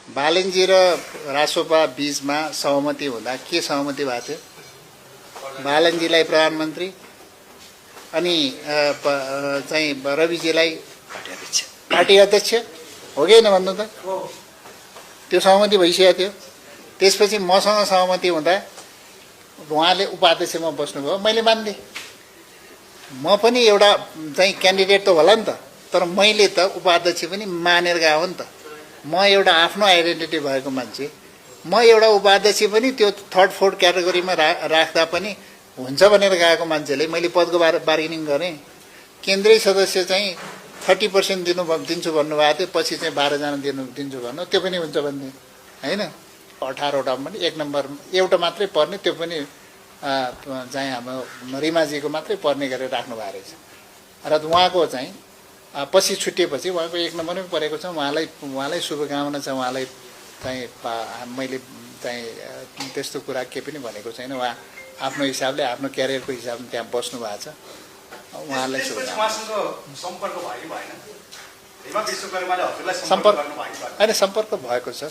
बालनजी र रासोपा बीचमा सहमति हुँदा के सहमति भएको थियो? बालनजीलाई प्रधानमन्त्री अनि चाहिँ रविजीलाई पार्टी अध्यक्ष हो कि होइन भन्नु त? त्यो सहमति भइसकेको थियो। त्यसपछि मसँग सहमति हुँदा उहाँले उपाध्यक्षमा बस्नुभयो, मैले मान्दिएँ। म पनि एउटा चाहिँ क्यान्डिडेट त होला नि त, तर मैले त उपाध्यक्ष पनि मानेर गएको हो नि त। म एउटा आफ्नो आइडेन्टिटी भएको मान्छे, म एउटा उपाध्यक्ष पनि त्यो थर्ड फोर्थ क्याटेगोरीमा राख्दा पनि हुन्छ भनेर गएको मान्छेले मैले पदको बार्गेनिङ गरेँ। केन्द्रीय सदस्य चाहिँ 30% दिन्छु भन्नुभएको थियो, पछि चाहिँ 12 जना दिन्छु भन्नु, त्यो पनि हुन्छ भन्ने होइन। 18वटा पनि 1 नम्बर एउटा मात्रै पर्ने, त्यो पनि चाहिँ हाम्रो रिमाजीको मात्रै पर्ने गरेर राख्नु भएको रहेछ। र उहाँको चाहिँ पछि छुट्टिएपछि उहाँको 1 नम्बरमै परेको छ। उहाँलाई शुभकामना छ। उहाँलाई चाहिँ मैले चाहिँ त्यस्तो कुरा केही पनि भनेको छैन। उहाँ आफ्नो हिसाबले आफ्नो क्यारियरको हिसाबले त्यहाँ बस्नु भएको छ। उहाँलाई सम्पर्क भएको छ,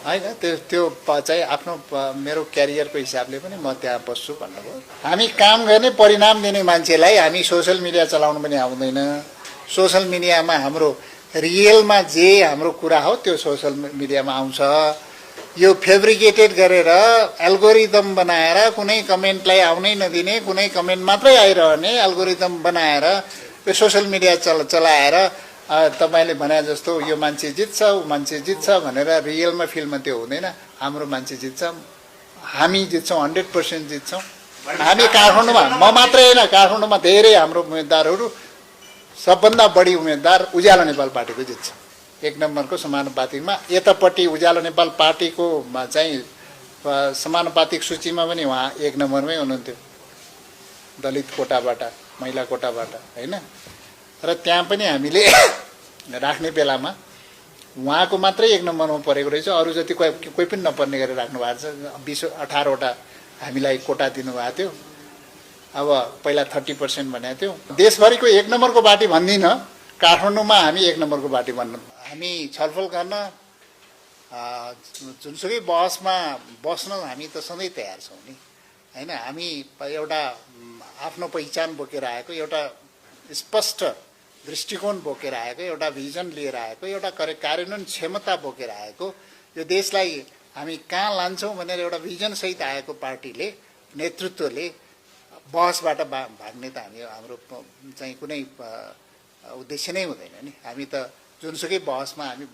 होइन त्यो चाहिँ आफ्नो मेरो क्यारियरको हिसाबले पनि म त्यहाँ बस्छु भन्नुभयो। हामी काम गर्ने परिणाम दिने मान्छेलाई हामी सोसल मिडिया चलाउनु पनि आउँदैन। सोसल मिडियामा हाम्रो रियलमा जे हाम्रो कुरा हो त्यो सोसल मिडियामा आउँछ। यो फेब्रिकेटेड गरेर एल्गोरिदम बनाएर कुनै कमेन्टलाई आउनै नदिने, कुनै कमेन्ट मात्रै आइरहने एल्गोरिदम बनाएर यो सोसल मिडिया चलाएर तपाईँले भने जस्तो यो मान्छे जित्छ ऊ मान्छे जित्छ भनेर रियलमा फिल्डमा त्यो हुँदैन। हाम्रो मान्छे जित्छ, हामी जित्छौँ, 100% जित्छौँ। हामी काठमाडौँमा म मात्रै होइन, काठमाडौँमा धेरै हाम्रो उम्मेदवारहरू सबभन्दा बढी उम्मेदवार उज्यालो नेपाल पार्टीको जित्छ। 1 नम्बरको समानुपातिकमा यतापट्टि उज्यालो नेपाल पार्टीको चाहिँ समानुपातिक सूचीमा पनि उहाँ 1 नम्बरमै हुनुहुन्थ्यो, दलित कोटाबाट, महिला कोटाबाट होइन। र त्यहाँ पनि हामीले राख्ने बेलामा उहाँको मात्रै 1 नम्बरमा परेको रहेछ। अरू जति कोही पनि नपर्ने गरेर राख्नु भएको छ। 18वटा हामीलाई कोटा दिनुभएको थियो। अब पहिला 30% भनेको थियो। देशभरिको 1 नम्बरको पार्टी भन्दिनँ, काठमाडौँमा हामी 1 नम्बरको पार्टी भन्नु। हामी छलफल गर्न जुनसुकै बहसमा बस्न हामी त सधैँ तयार छौँ नि होइन। हामी एउटा आफ्नो पहिचान बोकेर आएको, एउटा स्पष्ट दृष्टिकोण बोकेर आएको, एउटा भिजन लिएर आएको, एउटा कार्यान्वयन क्षमता बोकेर आएको, यो देशलाई हामी कहाँ लान्छौँ भनेर एउटा भिजनसहित आएको पार्टीले, नेतृत्वले बहसबाट भाग्ने त हाम्रो चाहिँ कुनै उद्देश्य नै हुँदैन नि। हामी त जुनसुकै बहसमा हामी